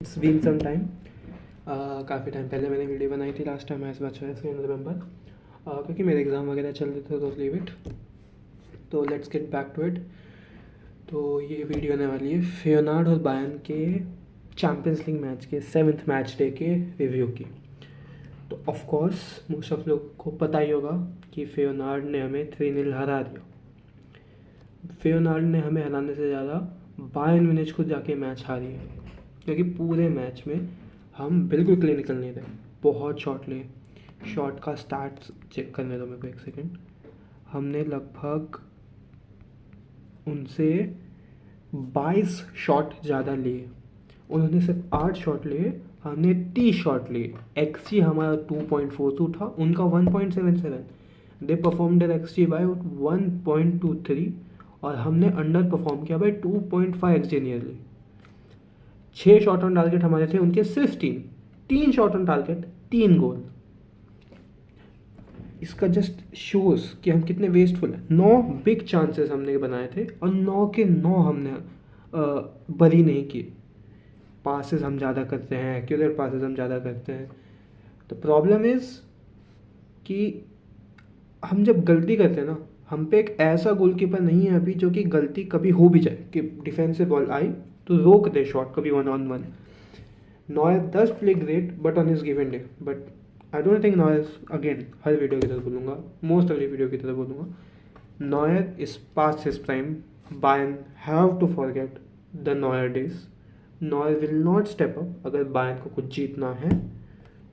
It's been some time. काफ़ी time पहले मैंने वीडियो बनाई थी last time as much as can remember, क्योंकि मेरे एग्ज़ाम वगैरह चल रहे थे तो लीव इट। तो let's get back to it. तो ये वीडियो आने वाली है फेयोनार्ड और बायर्न के चैम्पियंस लीग मैच के 7th मैच डे के रिव्यू की। तो ऑफ कोर्स मोस्ट ऑफ लोग को पता ही होगा कि फेयोनार्ड ने हमें 3-0 हरा दिया। फेयोनार्ड ने हमें हराने से ज़्यादा बायर्न म्यूनिच को जाके मैच हारी है, क्योंकि पूरे मैच में हम बिल्कुल क्लिनिकल नहीं थे। बहुत शॉट लिए। शॉट का स्टार्ट चेक करने दो मेरे को एक सेकेंड। हमने लगभग उनसे 22 शॉट ज़्यादा लिए। उन्होंने सिर्फ 8 शॉट लिए, हमने 30 शॉट लिए। एक्सजी हमारा 2.42 था, उनका 1.77। They perform their xG by 1.23 और हमने अंडर परफॉर्म किया by 2.5 xG nearly. 6 shot on target हमारे थे, उनके सिर्फ 3 शॉट ऑन टारगेट, 3 गोल। इसका जस्ट शोज कि हम कितने वेस्टफुल हैं। 9 बिग चांसेस हमने बनाए थे और 9 के 9 हमने बरी नहीं किए। पासेस हम ज़्यादा करते हैं, एक्यूरेट पासेस हम ज़्यादा करते हैं। तो प्रॉब्लम इज़ कि हम जब गलती करते हैं ना, हम पे एक ऐसा गोलकीपर नहीं है अभी जो कि गलती कभी हो भी जाए कि डिफेंसिव बॉल आई तो रोक दे शॉट कभी 1-on-1। Neuer does play great but on his given day, but I don't think Neuer, again हर वीडियो की तरह बोलूँगा, मोस्ट ऑफ द वीडियो की तरह बोलूँगा, Neuer is past his prime. Bayern have to forget the Neuer days. Neuer will not step up अगर Bayern को कुछ जीतना है।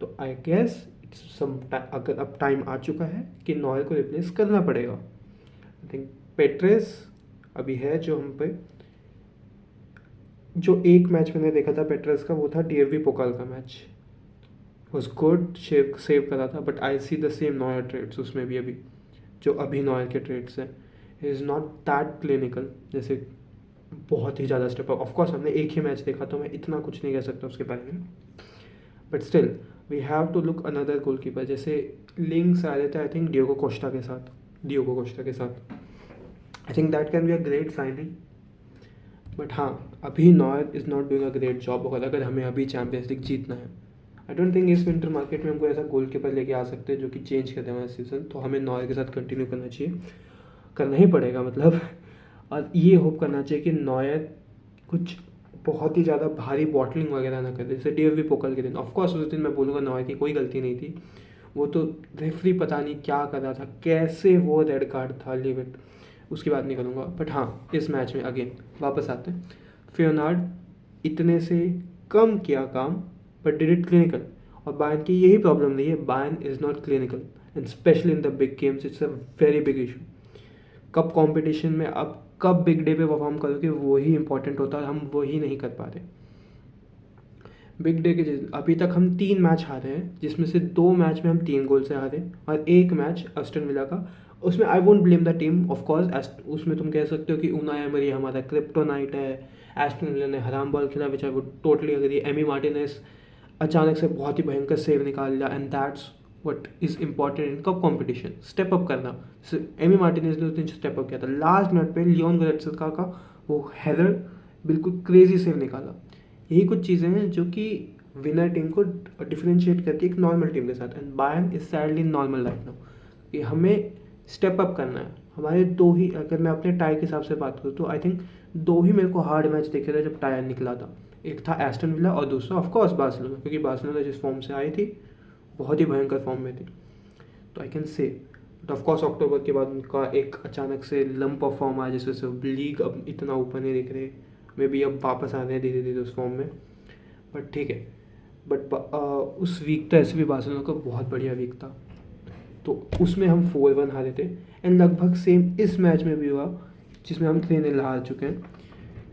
तो आई गेस इट्स सम, अगर अब टाइम आ चुका है कि नॉयर को रिप्लेस करना पड़ेगा। आई थिंक पेट्रेस अभी है जो हम पे, जो एक मैच मैंने देखा था पेट्रेस का, वो था डीएफबी पोकाल का मैच। वॉज गुड, सेव करा था, but I see the same Neuer traits उसमें भी अभी, जो अभी नॉयर के ट्रेड्स हैं। इज़ नॉट दैट क्लिनिकल, जैसे बहुत ही ज़्यादा स्टेप अप। ऑफकोर्स हमने एक ही मैच देखा तो मैं इतना कुछ नहीं कह सकता उसके बारे में, but still we have to look another goalkeeper. जैसे लिंक्स आ रहे थे आई थिंक डियोगो कोस्टा के साथ। I think that can be a great signing, but हाँ अभी Neuer is not doing a great job. अगर हमें अभी चैम्पियंस लीग जीतना है, आई डोंट थिंक इस विंटर मार्केट में हमको ऐसा गोलकीपर लेके आ सकते हैं जो कि चेंज कर दे हमारा सीज़न। तो हमें नॉयर के साथ कंटिन्यू करना चाहिए, करना ही पड़ेगा मतलब। और ये होप करना चाहिए कि नॉयर कुछ बहुत ही ज़्यादा भारी बॉटलिंग वगैरह ना करे, जैसे डीएफबी पोकल के दिन। ऑफकोर्स उस दिन मैं बोलूँगा नॉयर की कोई गलती नहीं थी, वो तो रेफरी पता नहीं क्या कर रहा था, कैसे वो रेड कार्ड था, लीव इट, उसकी बात नहीं करूँगा। बट हाँ इस मैच में अगेन वापस आते हैं, फेयोनार्ड इतने से कम किया काम बट डिड इट क्लिनिकल। और बायर्न की यही प्रॉब्लम नहीं है, Bayern is not clinical and specially in the big games it's a very big issue. कब कंपटीशन में अब कब बिग डे पे परफॉर्म करोगे वो ही इंपॉर्टेंट होता है, हम वही नहीं कर पा रहे। बिग डे के अभी तक हम 3 मैच हारे हैं, जिसमें से 2 मैच में हम 3 गोल से हारे और एक मैच अस्टन विला का, उसमें I won't blame the team of course. उसमें तुम कह सकते हो कि उनाई एमरी हमारा क्रिप्टोनाइट है, एस्टन विला ने हराम बॉल खेला which I would totally agree. Emi Martinez अचानक से बहुत ही भयंकर सेव निकाल लिया and that's what is important in cup competition, step up करना। एमी मार्टिनेज ने उस दिन स्टेप अप किया था, लास्ट मिनट पे लियोन गोरेत्सका का वो हेदर बिल्कुल क्रेजी सेव निकाला। यही कुछ चीज़ें हैं जो कि विनर टीम को डिफरेंशिएट करती है एक नॉर्मल टीम के साथ। And Bayern is sadly normal right now, कि हमें स्टेप अप करना है। हमारे 2 ही, अगर मैं अपने टाई के हिसाब से बात करूँ तो आई थिंक 2 ही मेरे को हार्ड मैच देखे थे जब टाई निकला था। एक था एस्टन विला और दूसरा ऑफकोर्स बार्सिलोना, क्योंकि बार्सिलोना जिस फॉर्म से आई थी बहुत ही भयंकर फॉर्म में थी। तो I can say, but of course October के बाद उनका एक अचानक से लंप ऑफ फॉर्म आया जिस वजह से लीग अब इतना ऊपर नहीं दिख रहे। मे बी अब वापस आ रहे हैं धीरे धीरे उस फॉर्म में, बट ठीक है। बट उस वीक तो ऐसे भी बार्सिलोना का बहुत बढ़िया वीक था, तो उसमें हम 4-1 हारे थे। एंड लगभग सेम इस मैच में भी हुआ जिसमें हम 3-0 हार चुके हैं,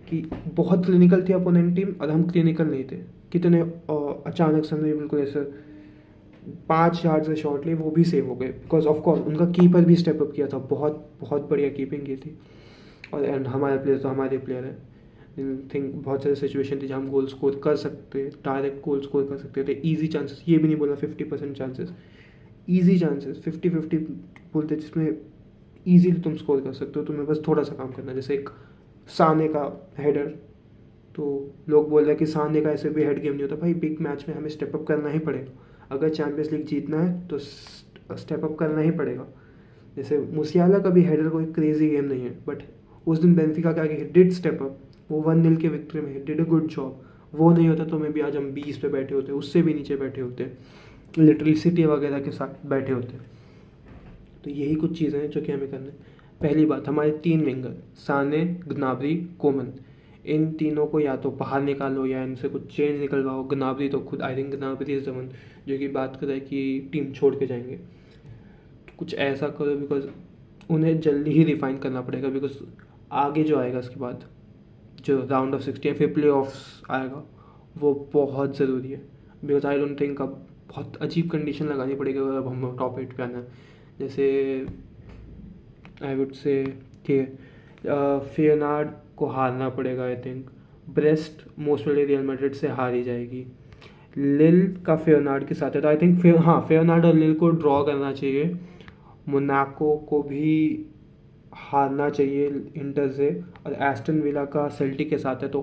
कि बहुत क्लिनिकल थी अपोनेंट टीम और हम क्लिनिकल नहीं थे। कितने अचानक से हमने बिल्कुल ऐसे 5 यार्ड से शॉट लिए, वो भी सेव हो गए बिकॉज ऑफकोर्स उनका कीपर भी स्टेप अप किया था, बहुत बहुत बढ़िया कीपिंग की थी। और एंड हमारे प्लेयर तो हमारे प्लेयर हैं। आई थिंक बहुत सारी सिचुएशन थी जहाँ हम गोल स्कोर कर सकते, डायरेक्ट गोल स्कोर कर सकते थे, ईजी चांसेस, ये भी नहीं बोला 50% चांसेस, ईजी चांसेस 50-50 बोलते, जिसमें ईजीली तुम स्कोर कर सकते हो, तुम्हें बस थोड़ा सा काम करना है। जैसे एक साने का हेडर तो लोग बोल रहे हैं कि साने का ऐसे भी हेड गेम नहीं होता। भाई बिग मैच में हमें स्टेप अप करना ही पड़ेगा। अगर चैंपियंस लीग जीतना है तो स्टेप अप करना ही पड़ेगा। जैसे मुसियाला का भी हेडर कोई क्रेजी गेम नहीं है, बट उस दिन बेंफिका क्या किया, डिड स्टेप अप, वो 1-0 के विक्ट्री में डिड अ गुड जॉब। वो नहीं होता तो मे भी आज हम 20 पे बैठे होते, उससे भी नीचे बैठे होते, लिटरली सिटी वगैरह के साथ बैठे होते। तो यही कुछ चीज़ें हैं जो कि हमें करना है। पहली बात, हमारे 3 विंगर साने, ग्नाब्री, कोमन, इन तीनों को या तो बाहर निकालो या इनसे कुछ चेंज निकलवाओ। ग्नाब्री तो खुद, I think Gnabry is the one जो कि बात कर रहा है कि टीम छोड़ के जाएंगे। तो कुछ ऐसा करो, बिकॉज उन्हें जल्दी ही रिफाइन करना पड़ेगा, बिकॉज आगे जो आएगा उसके बाद जो राउंड ऑफ 16 या फिर प्ले ऑफ्स आएगा वो बहुत ज़रूरी है। बिकॉज आई डोंट थिंक अब बहुत अजीब कंडीशन लगानी पड़ेगी अगर अब हम टॉप 8 पे आना है। जैसे आई वुड से कि फेयरनार्ड को हारना पड़ेगा। I think breast most probably real Madrid से हार ही जाएगी। लिल का फेयरनार्ड के साथ है, तो आई थिंक फेयरनार्ड और लिल को ड्रॉ करना चाहिए। मोनाको को भी हारना चाहिए इंटर से, और एस्टन विला का सेल्टिक के साथ है, तो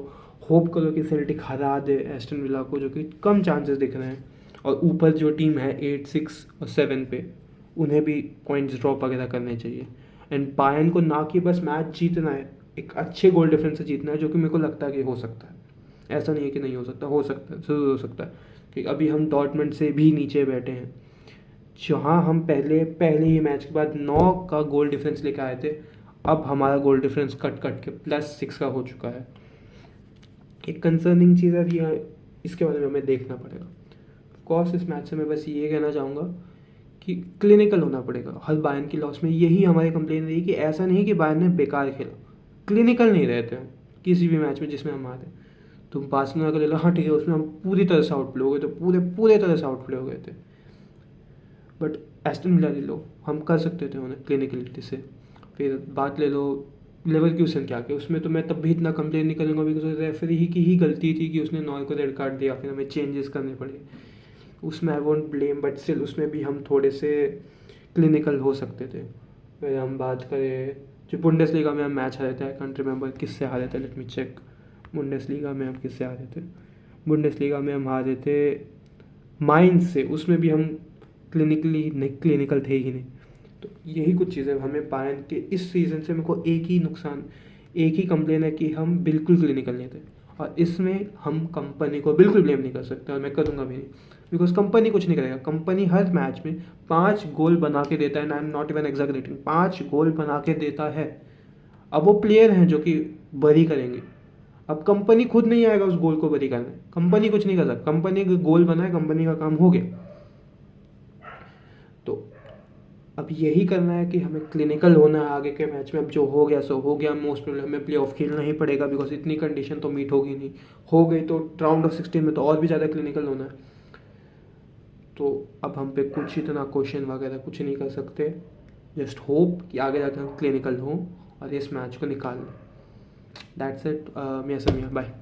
होप करो कि सेल्टिक हरा दे एस्टन विला को, जो कि कम चांसेस दिख रहे हैं। और ऊपर जो टीम है 8, 6 और 7 पे, उन्हें भी पॉइंट्स ड्रॉप वगैरह करने चाहिए। एंड बायर्न को ना कि बस मैच जीतना है, एक अच्छे गोल डिफरेंस से जीतना है, जो कि मेरे को लगता है कि हो सकता है। ऐसा नहीं है कि नहीं हो सकता, हो सकता है, ज़रूर हो सकता है। कि अभी हम डॉर्टमंड से भी नीचे बैठे हैं, जहाँ हम पहले ही मैच के बाद 9 का गोल डिफरेंस लेकर आए थे, अब हमारा गोल डिफरेंस कट के +6 का हो चुका है। एक कंसर्निंग चीज़ है ये, इसके बारे में हमें देखना पड़ेगा। ऑफकोर्स इस मैच से मैं बस ये कहना चाहूँगा कि क्लिनिकल होना पड़ेगा। हर बायर्न की लॉस में यही हमारी कंप्लेन रही कि ऐसा नहीं कि बायर्न ने बेकार खेला, क्लिनिकल नहीं रहते हम किसी भी मैच में जिसमें हम हारे। तुम बार्सिलोना का ले लो, हाँ ठीक है, उसमें हम पूरी तरह से आउट प्ले हो गए थे, पूरे तरह से आउट प्ले हो गए थे। बट एस्टन विला ले लो, हम कर सकते थे उन्हें क्लिनिकलिटी से। फिर बात ले लो लेवरक्यूसन क्या के, उसमें तो मैं तब भी इतना कंप्लेन नहीं करूँगा, बिकॉज रेफरी ही की ही गलती थी कि उसने नॉय को रेड कार्ड दिया, फिर हमें चेंजेस करने पड़े। उसमें I won't blame, but still उसमें भी हम थोड़े से क्लिनिकल हो सकते थे। फिर हम बात करें जो बुंडेसलीगा में हम मैच हारे थे, आई कांट रिमेंबर किससे हारे थे, लेट मी चेक। बुंडेसलीगा में हम किससे हारे थे? बुंडेसलीगा में हम हारे थे माइंस से, उसमें भी हम क्लिनिकल थे ही नहीं। तो यही कुछ चीज़ें हमें बायर्न के इस सीज़न से, मेरे को एक ही कंप्लेन है कि हम बिल्कुल क्लिनिकल नहीं थे। और इसमें हम कंपनी को बिल्कुल ब्लेम नहीं कर सकते, और मैं करूँगा भी नहीं, बिकॉज कंपनी कुछ नहीं करेगा। कंपनी हर मैच में 5 गोल बना के देता है, I am not even exaggerating, 5 गोल बना के देता है। अब वो प्लेयर हैं जो कि बरी करेंगे। अब कंपनी खुद नहीं आएगा उस गोल को बरी करने, कंपनी कुछ नहीं कर सकता। कंपनी गोल बनाए, कंपनी का काम हो गया। तो अब यही करना है कि हमें क्लिनिकल होना है आगे के मैच में। अब जो हो गया सो हो गया, मोस्ट प्रोबेबली हमें प्ले ऑफ खेलना ही पड़ेगा, बिकॉज इतनी कंडीशन तो मीट होगी नहीं। हो गई तो राउंड ऑफ 16 में तो और भी ज़्यादा क्लिनिकल होना है। तो अब हम पे कुछ इतना क्वेश्चन वगैरह कुछ नहीं कर सकते, जस्ट होप कि आगे जाकर हम क्लिनिकल हों और इस मैच को निकाल लें। That's it. मियां समिया, बाय।